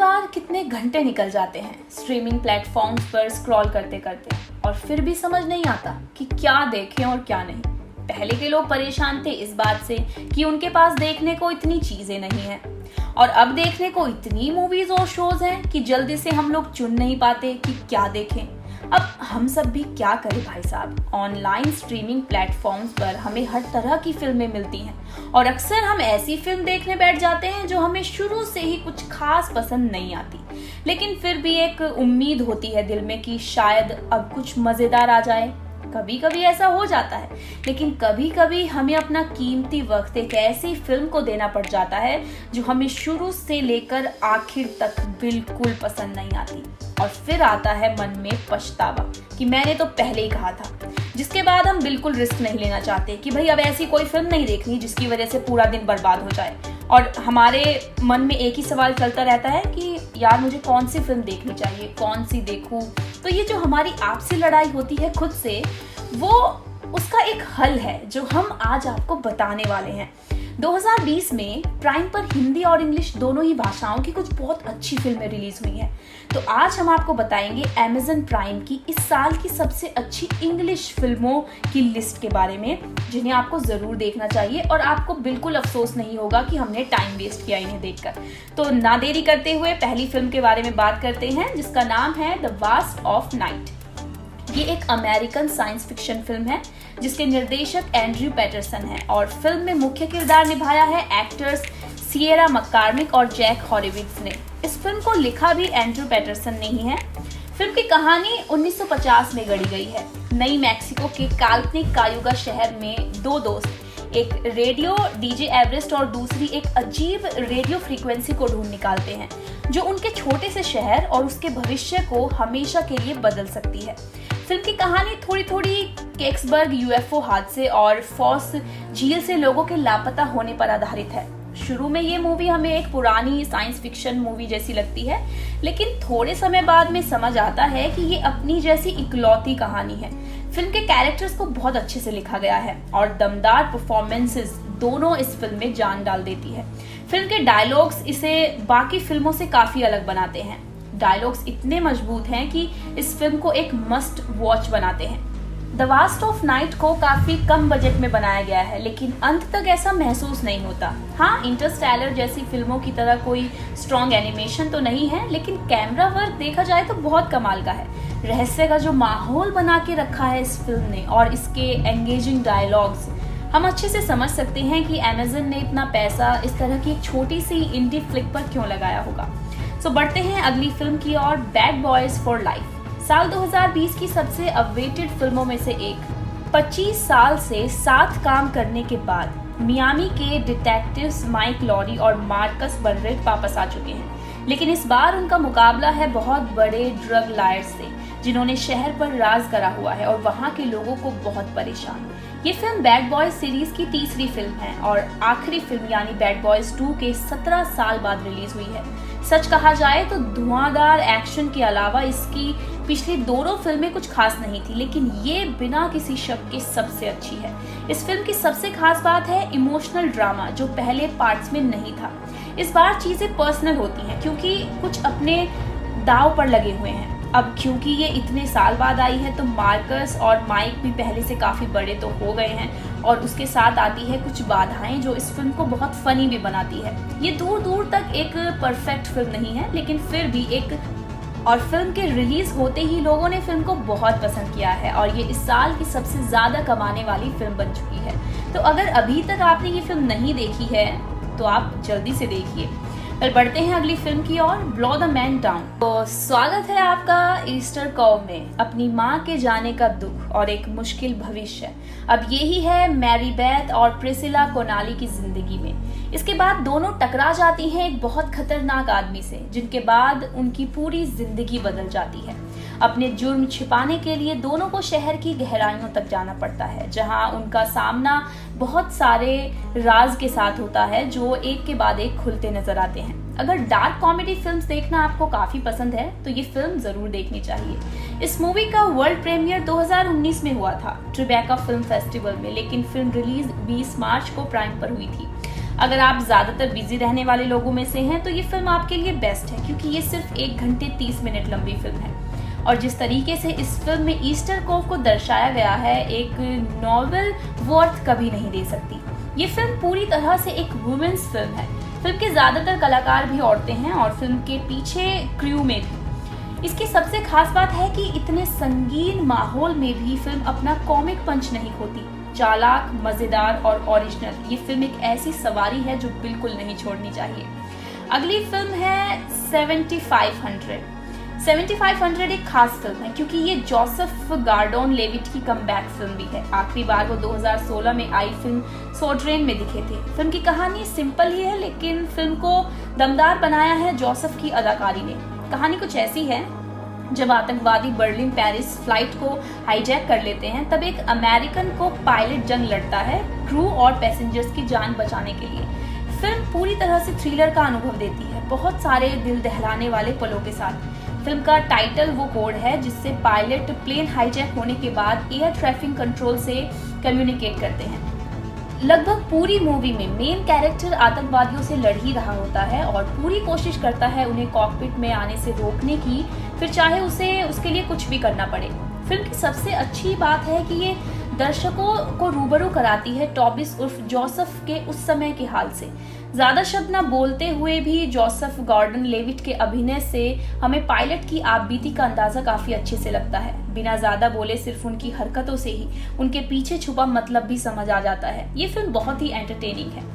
बार कितने घंटे निकल जाते हैं स्ट्रीमिंग प्लेटफॉर्म्स पर स्क्रॉल करते करते, और फिर भी समझ नहीं आता कि क्या देखें और क्या नहीं। पहले के लोग परेशान थे इस बात से कि उनके पास देखने को इतनी चीजें नहीं हैं, और अब देखने को इतनी मूवीज और शोज हैं कि जल्दी से हम लोग चुन नहीं पाते कि क्या देखें। अब हम सब भी क्या करें भाई साहब। ऑनलाइन स्ट्रीमिंग प्लेटफॉर्म्स पर हमें हर तरह की फिल्में मिलती हैं, और अक्सर हम ऐसी फिल्म देखने बैठ जाते हैं जो हमें शुरू से ही कुछ खास पसंद नहीं आती, लेकिन फिर भी एक उम्मीद होती है दिल में कि शायद अब कुछ मजेदार आ जाए। कभी कभी ऐसा हो जाता है, लेकिन कभी कभी हमें अपना कीमती वक्त एक ऐसी फिल्म को देना पड़ जाता है जो हमें शुरू से लेकर आखिर तक बिल्कुल पसंद नहीं आती, और फिर आता है मन में पछतावा कि मैंने तो पहले ही कहा था। जिसके बाद हम बिल्कुल रिस्क नहीं लेना चाहते कि भाई अब ऐसी कोई फिल्म नहीं देखनी जिसकी वजह से पूरा दिन बर्बाद हो जाए, और हमारे मन में एक ही सवाल चलता रहता है कि यार मुझे कौन सी फिल्म देखनी चाहिए, कौन सी देखूं। तो ये जो हमारी आपसी लड़ाई होती है खुद से, वो उसका एक हल है जो हम आज आपको बताने वाले हैं। 2020 में प्राइम पर हिंदी और इंग्लिश दोनों ही भाषाओं की कुछ बहुत अच्छी फिल्में रिलीज हुई हैं। तो आज हम आपको बताएंगे अमेज़न प्राइम की इस साल की सबसे अच्छी इंग्लिश फिल्मों की लिस्ट के बारे में, जिन्हें आपको जरूर देखना चाहिए और आपको बिल्कुल अफसोस नहीं होगा कि हमने टाइम वेस्ट किया इन्हें देखकर। तो ना देरी करते हुए पहली फिल्म के बारे में बात करते हैं, जिसका नाम है द वास्ट ऑफ नाइट। ये एक अमेरिकन साइंस फिक्शन फिल्म है जिसके निर्देशक एंड्रयू पैटरसन है, और फिल्म में मुख्य किरदार निभाया है एक्टर्स सिएरा मक्कॉर्मिक और जैक हॉरोविट्ज ने। इस फिल्म को लिखा भी एंड्रयू पैटरसन ने ही है। फिल्म की कहानी 1950 में गढ़ी गई है। नई मैक्सिको के काल्पनिक कायुगा शहर में दो दोस्त, एक रेडियो डीजे एवरेस्ट और दूसरी एक अजीब रेडियो फ्रीक्वेंसी को ढूंढ निकालते हैं जो उनके छोटे से शहर और उसके भविष्य को हमेशा के लिए बदल सकती है। फिल्म की कहानी थोड़ी थोड़ी केक्सबर्ग यूएफओ हादसे और फॉस झील से लोगों के लापता होने पर आधारित है। शुरू में ये मूवी हमें एक पुरानी साइंस फिक्शन मूवी जैसी लगती है, लेकिन थोड़े समय बाद में समझ आता है कि ये अपनी जैसी इकलौती कहानी है। फिल्म के कैरेक्टर्स को बहुत अच्छे से लिखा गया है और दमदार परफॉर्मेंसेस दोनों इस फिल्म में जान डाल देती है। फिल्म के डायलॉग्स इसे बाकी फिल्मों से काफी अलग बनाते हैं। डायलॉग्स इतने मजबूत हैं कि इस फिल्म को एक मस्ट वॉच बनाते हैं। द वास्ट ऑफ नाइट को काफी कम बजट में बनाया गया है, लेकिन अंत तक ऐसा महसूस नहीं होता। हाँ, इंटरस्टेलर जैसी फिल्मों की तरह कोई स्ट्रॉन्ग एनिमेशन तो नहीं है, लेकिन कैमरा वर्क देखा जाए तो बहुत कमाल का है। रहस्य का जो माहौल बना के रखा है इस फिल्म ने और इसके एंगेजिंग डायलॉग्स, हम अच्छे से समझ सकते हैं कि अमेज़न ने इतना पैसा इस तरह की एक छोटी सी इंडी फ्लिक पर क्यों लगाया होगा। तो बढ़ते हैं अगली फिल्म की ओर, बैड बॉयज फॉर लाइफ। साल 2020 की सबसे अवेटेड फिल्मों में से एक। 25 साल से साथ काम करने के बाद मियामी के डिटेक्टिव्स माइक लॉरी और मार्कस बर्रेट वापस आ चुके हैं, लेकिन इस बार उनका मुकाबला है बहुत बड़े ड्रग लायर्स से जिन्होंने शहर पर राज करा हुआ है और वहां के लोगों को बहुत परेशान। ये फिल्म बैड बॉयज सीरीज की तीसरी फिल्म है और आखिरी फिल्म यानी बैड बॉयज 2 के 17 साल बाद रिलीज हुई है। सच कहा जाए तो धुआंधार एक्शन के अलावा इसकी पिछली दोनों फिल्में कुछ खास नहीं थी, लेकिन ये बिना किसी शक के सबसे अच्छी है। इस फिल्म की सबसे खास बात है इमोशनल ड्रामा, जो पहले पार्ट्स में नहीं था। इस बार चीजें पर्सनल होती हैं क्योंकि कुछ अपने दाव पर लगे हुए हैं। अब क्योंकि ये इतने साल बाद आई है तो मार्कस और माइक भी पहले से काफ़ी बड़े तो हो गए हैं, और उसके साथ आती है कुछ बाधाएं जो इस फिल्म को बहुत फनी भी बनाती है। ये दूर दूर तक एक परफेक्ट फिल्म नहीं है, लेकिन फिर भी एक, और फिल्म के रिलीज होते ही लोगों ने फिल्म को बहुत पसंद किया है और ये इस साल की सबसे ज़्यादा कमाने वाली फिल्म बन चुकी है। तो अगर अभी तक आपने ये फिल्म नहीं देखी है तो आप जल्दी से देखिए। फिर बढ़ते हैं अगली फिल्म की ओर, ब्लो द मैन डाउन। तो स्वागत है आपका ईस्टर कॉव में। अपनी माँ के जाने का दुख और एक मुश्किल भविष्य, अब यही है मैरीबेथ और प्रिसिला कोनाली की जिंदगी में। इसके बाद दोनों टकरा जाती हैं एक बहुत खतरनाक आदमी से, जिनके बाद उनकी पूरी जिंदगी बदल जाती है। अपने जुर्म छिपाने के लिए दोनों को शहर की गहराइयों तक जाना पड़ता है, जहां उनका सामना बहुत सारे राज के साथ होता है जो एक के बाद एक खुलते नजर आते हैं। अगर डार्क कॉमेडी फिल्म्स देखना आपको काफी पसंद है तो ये फिल्म जरूर देखनी चाहिए। इस मूवी का वर्ल्ड प्रीमियर 2019 में हुआ था ट्रिबेका फिल्म फेस्टिवल में, लेकिन फिल्म रिलीज 20 मार्च को प्राइम पर हुई थी। अगर आप ज़्यादातर बिजी रहने वाले लोगों में से हैं तो ये फिल्म आपके लिए बेस्ट है, क्योंकि ये सिर्फ 1 घंटे 30 मिनट लंबी फिल्म है। और जिस तरीके से इस फिल्म में ईस्टर कोव को दर्शाया गया है, एक नॉवेल वो अर्थ कभी नहीं दे सकती। ये फिल्म पूरी तरह से एक वुमेन्स फिल्म है। फिल्म के ज़्यादातर कलाकार भी औरतें हैं और फिल्म के पीछे क्रू में भी। इसकी सबसे खास बात है कि इतने संगीन माहौल में भी फिल्म अपना कॉमिक पंच नहीं खोती। चालाक, मज़ेदार और ओरिजिनल ये फिल्म एक ऐसी सवारी है जो बिल्कुल नहीं छोड़नी चाहिए। अगली फिल्म है 7500। 7500 एक खास फिल्म है क्योंकि ये जोसेफ गॉर्डोन लेविट की कमबैक फिल्म भी है। आखिरी बार वो 2016 में आई फिल्म सोड्रेन में दिखे थे। फिल्म की कहानी सिंपल ही है, लेकिन फिल्म को दमदार बनाया है जोसेफ की अदाकारी ने। कहानी कुछ ऐसी है, जब आतंकवादी बर्लिन पेरिस फ्लाइट को हाईजैक कर लेते हैं, तब एक अमेरिकन को पायलट जंग लड़ता है क्रू और पैसेंजर्स की जान बचाने के लिए। फिल्म पूरी तरह से थ्रिलर का अनुभव देती है, बहुत सारे दिल दहलाने वाले पलों के साथ। फिल्म का टाइटल वो कोड है जिससे पायलट प्लेन हाईजैक होने के बाद एयर ट्रैफिक कंट्रोल से कम्युनिकेट करते हैं। लगभग पूरी मूवी में मेन कैरेक्टर आतंकवादियों से लड़ ही रहा होता है और पूरी कोशिश करता है उन्हें कॉकपिट में आने से रोकने की, फिर चाहे उसे उसके लिए कुछ भी करना पड़े। फिल्म की सबसे अच्छी बात है कि ये दर्शकों को रूबरू कराती है टॉबिस उर्फ जोसेफ के उस समय के हाल से। ज्यादा शब्द न बोलते हुए भी जोसेफ गॉर्डन लेविट के अभिनय से हमें पायलट की आपबीती का अंदाजा काफी अच्छे से लगता है। बिना ज्यादा बोले सिर्फ उनकी हरकतों से ही उनके पीछे छुपा मतलब भी समझ आ जाता है। ये फिल्म बहुत ही एंटरटेनिंग है।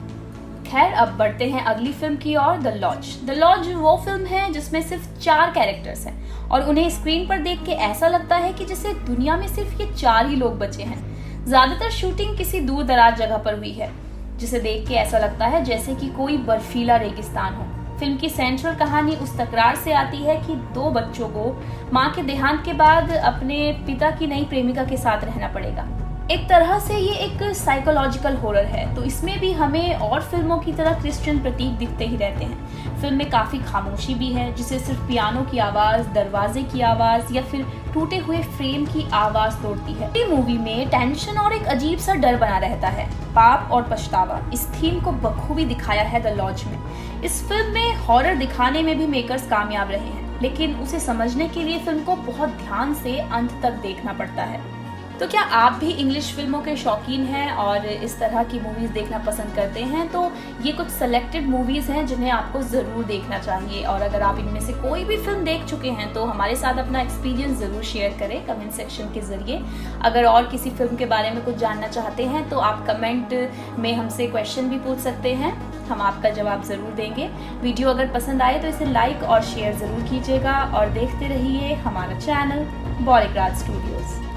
खैर, अब बढ़ते हैं अगली फिल्म की ओर, द लॉज। द लॉज वो फिल्म है जिसमें सिर्फ 4 कैरेक्टर्स हैं और उन्हें स्क्रीन पर देख के ऐसा लगता है कि जैसे दुनिया में सिर्फ ये 4 ही लोग बचे हैं। ज्यादातर शूटिंग किसी दूर दराज जगह पर हुई है, जिसे देख के ऐसा लगता है जैसे कि कोई बर्फीला रेगिस्तान हो। फिल्म की सेंट्रल कहानी उस तकरार से आती है कि 2 बच्चों को मां के देहांत के बाद अपने पिता की नई प्रेमिका के साथ रहना पड़ेगा। एक तरह से ये एक साइकोलॉजिकल हॉरर है, तो इसमें भी हमें और फिल्मों की तरह क्रिश्चियन प्रतीक दिखते ही रहते हैं। फिल्म में काफी खामोशी भी है, जिसे सिर्फ पियानो की आवाज, दरवाजे की आवाज या फिर टूटे हुए फ्रेम की आवाज तोड़ती है। ये मूवी में टेंशन और एक अजीब सा डर बना रहता है, पाप और पछतावा। इस थीम को बखूबी दिखाया है द लॉज में। इस फिल्म में हॉरर दिखाने में भी मेकर्स कामयाब रहे हैं, लेकिन उसे समझने के लिए फिल्म को बहुत ध्यान से अंत तक देखना पड़ता है। तो क्या आप भी इंग्लिश फिल्मों के शौकीन हैं और इस तरह की मूवीज़ देखना पसंद करते हैं? तो ये कुछ सेलेक्टेड मूवीज़ हैं जिन्हें आपको ज़रूर देखना चाहिए। और अगर आप इनमें से कोई भी फिल्म देख चुके हैं तो हमारे साथ अपना एक्सपीरियंस ज़रूर शेयर करें कमेंट सेक्शन के ज़रिए। अगर और किसी फिल्म के बारे में कुछ जानना चाहते हैं तो आप कमेंट में हमसे क्वेश्चन भी पूछ सकते हैं, हम आपका जवाब ज़रूर देंगे। वीडियो अगर पसंद आए तो इसे लाइक और शेयर ज़रूर कीजिएगा और देखते रहिए हमारा चैनल बॉलीवुड स्टूडियोज़।